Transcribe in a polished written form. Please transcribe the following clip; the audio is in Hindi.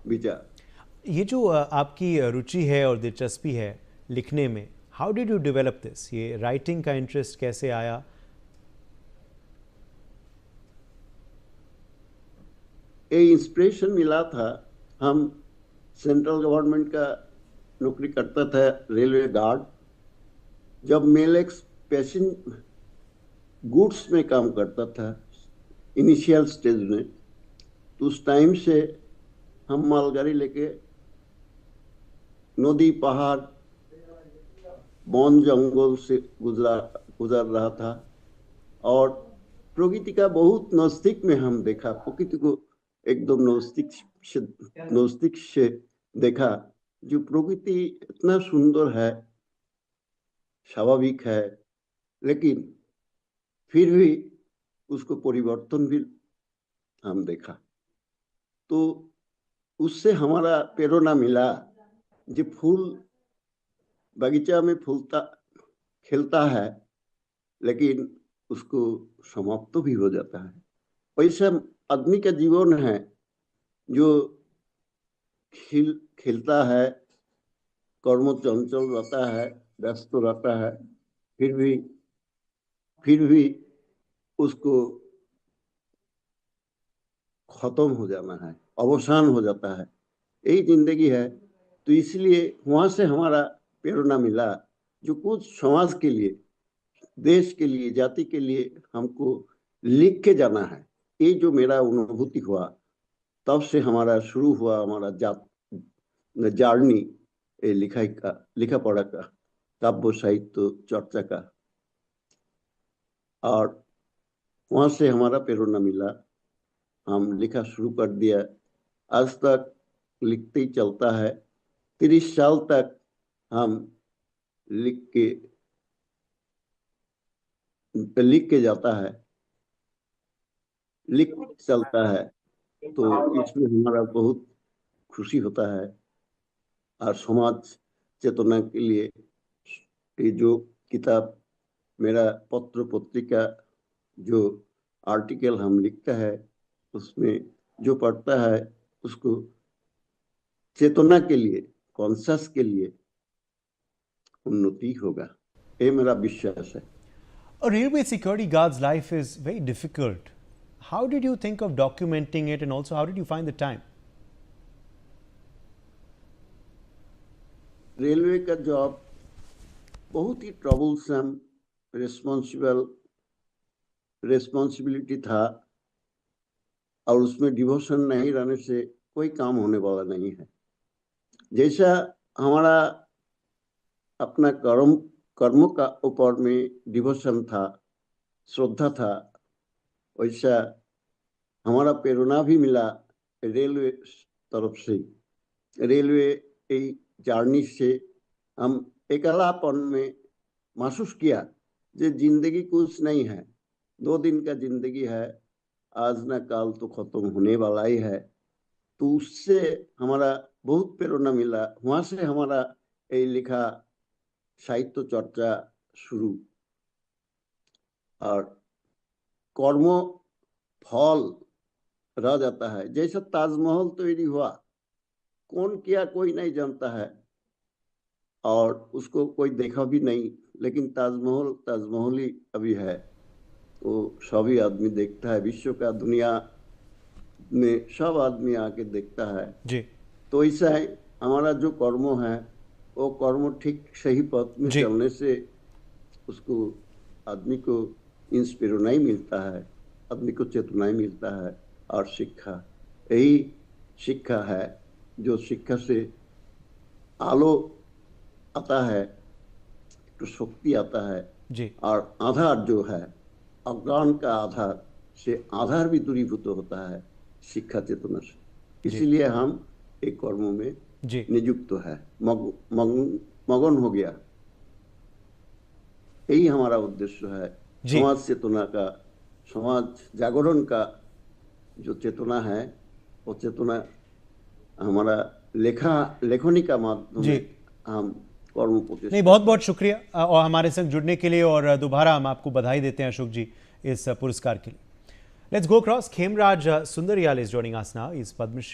विचार। ये जो आपकी रुचि है और दिलचस्पी है लिखने में, how did you develop this? ये राइटिंग का इंटरेस्ट कैसे आया? ये इंस्पिरेशन मिला था। हम सेंट्रल गवर्नमेंट का नौकरी करता था, रेलवे गार्ड। जब मेल एक्स पैसेंजर गुड्स में काम करता था इनिशियल स्टेज में, तो उस टाइम से हम मालगाड़ी लेके नदी पहाड़ वन जंगल से गुजर रहा था। और प्रकृति का बहुत नजदीक में हम देखा, प्रकृति को एकदम नजदीक से देखा। जो प्रकृति इतना सुंदर है, स्वाभाविक है, लेकिन फिर भी उसको परिवर्तन भी हम देखा। तो उससे हमारा प्रेरणा मिला। जो फूल बगीचा में फूलता खिलता है, लेकिन उसको समाप्त भी हो जाता है। वैसा आदमी का जीवन है जो खिलता है, कर्म चंचल रहता है, व्यस्त रहता है, फिर भी उसको खत्म हो जाना है, अवसान हो जाता है। यही जिंदगी है। तो इसलिए वहां से हमारा प्रेरणा मिला, जो कुछ समाज के लिए, देश के लिए, जाति के लिए हमको लिख के जाना है। ये जो मेरा अनुभूति हुआ, तब से हमारा शुरू हुआ हमारा जर्नी लिखा पढ़ा का, काव्य साहित्य चर्चा का। और वहां से हमारा प्रेरणा मिला, हम लिखा शुरू कर दिया। आज तक लिखते ही चलता है। 30 साल तक हम लिख के जाता है, लिख चलता है। तो इसमें हमारा बहुत खुशी होता है। और समाज चेतना के लिए ये जो किताब, मेरा पत्र पत्रिका, जो आर्टिकल हम लिखता है, उसमें जो पढ़ता है उसको चेतना के लिए, कॉन्शस के लिए उन्नति होगा, ये मेरा विश्वास है। A railway security guard's life is very difficult. How did you think of documenting it, and also how did you find the time? Railway का जॉब बहुत ही ट्रबलसम, रिस्पॉन्सिबिलिटी था। और उसमें डिवोशन नहीं रहने से कोई काम होने वाला नहीं है। जैसा हमारा अपना कर्म का ऊपर में डिवोशन था, श्रद्धा था, वैसा हमारा प्रेरणा भी मिला रेलवे तरफ से। रेलवे जर्नी से हम अकेलापन में महसूस किया कि जिंदगी कुछ नहीं है, 2 दिन का जिंदगी है, आज ना काल तो खत्म होने वाला ही है। तो उससे हमारा बहुत प्रेरणा मिला। वहां से हमारा ये लिखा साहित्य चर्चा शुरू। और कर्म फल रह जाता है। जैसा ताजमहल तैयारी हुआ, कौन किया कोई नहीं जानता है, और उसको कोई देखा भी नहीं, लेकिन ताजमहल ही अभी है। तो सभी आदमी देखता है, विश्व का, दुनिया में सब आदमी आके देखता है जी। तो ऐसा है, हमारा जो कर्म है वो कर्म ठीक सही पथ में चलने से उसको, आदमी को इंस्पिरेशन ही मिलता है, आदमी को चेतना ही मिलता है। और शिक्षा, यही शिक्षा है, जो शिक्षा से आलो आता है, तो शक्ति आता है जी। और आधार जो है, अज्ञान का आधार से आधार भी दूरीभूत होता है शिक्षा चेतना से। इसीलिए हम एक कर्मों में नियुक्त है, मगन हो गया। यही हमारा उद्देश्य है, समाज चेतना का, समाज जागरण का जो चेतना है, वो चेतना हमारा लेखनी का माध्यम हम कर्म को। नहीं, बहुत बहुत शुक्रिया और हमारे संग जुड़ने के लिए, और दोबारा हम आपको बधाई देते हैं अशोक जी इस पुरस्कार के लिए। Let's go across. Khemraj Sundriyal is joining us now. He's Padma Shri